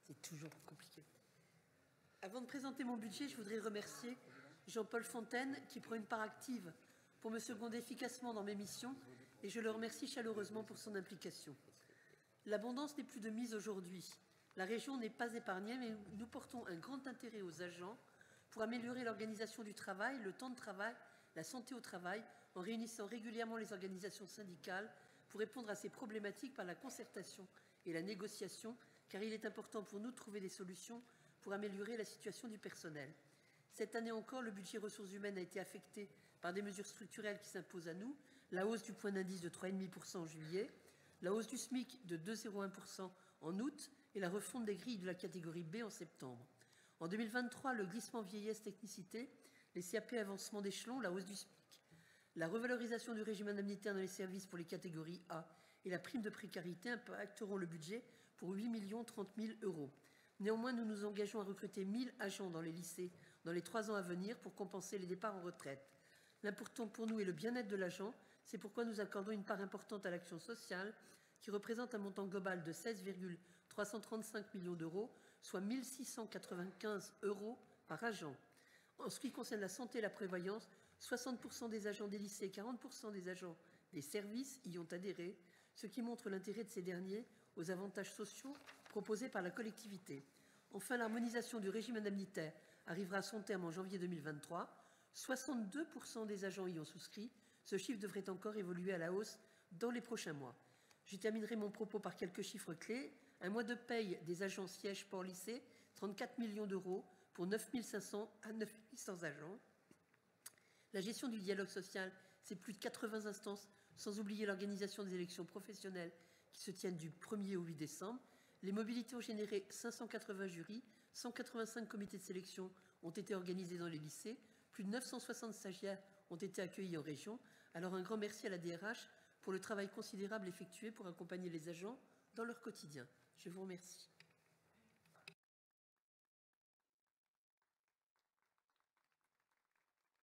C'est toujours compliqué. Avant de présenter mon budget, je voudrais remercier Jean-Paul Fontaine qui prend une part active pour me seconder efficacement dans mes missions et je le remercie chaleureusement pour son implication. L'abondance n'est plus de mise aujourd'hui. La région n'est pas épargnée, mais nous portons un grand intérêt aux agents pour améliorer l'organisation du travail, le temps de travail, la santé au travail, en réunissant régulièrement les organisations syndicales pour répondre à ces problématiques par la concertation et la négociation, car il est important pour nous de trouver des solutions pour améliorer la situation du personnel. Cette année encore, le budget ressources humaines a été affecté par des mesures structurelles qui s'imposent à nous, la hausse du point d'indice de 3,5% en juillet, la hausse du SMIC de 2,01% en août et la refonte des grilles de la catégorie B en septembre. En 2023, le glissement vieillesse technicité, les CAP avancement d'échelon, la hausse du SMIC, la revalorisation du régime indemnitaire dans les services pour les catégories A et la prime de précarité impacteront le budget pour 8 030 000 €. Néanmoins, nous nous engageons à recruter 1 000 agents dans les lycées dans les 3 ans à venir pour compenser les départs en retraite. L'important pour nous est le bien-être de l'agent. C'est pourquoi nous accordons une part importante à l'action sociale, qui représente un montant global de 16,335 millions d'euros, soit 1 695 € par agent. En ce qui concerne la santé et la prévoyance, 60% des agents des lycées et 40% des agents des services y ont adhéré, ce qui montre l'intérêt de ces derniers aux avantages sociaux proposés par la collectivité. Enfin, l'harmonisation du régime indemnitaire arrivera à son terme en janvier 2023. 62% des agents y ont souscrit. Ce chiffre devrait encore évoluer à la hausse dans les prochains mois. Je terminerai mon propos par quelques chiffres clés. Un mois de paye des agents sièges port lycée, 34 millions d'euros pour 9 500 à 9 800 agents. La gestion du dialogue social, c'est plus de 80 instances, sans oublier l'organisation des élections professionnelles qui se tiennent du 1er au 8 décembre. Les mobilités ont généré 580 jurys, 185 comités de sélection ont été organisés dans les lycées, plus de 960 stagiaires ont été accueillis en région. Alors un grand merci à la DRH pour le travail considérable effectué pour accompagner les agents dans leur quotidien. Je vous remercie.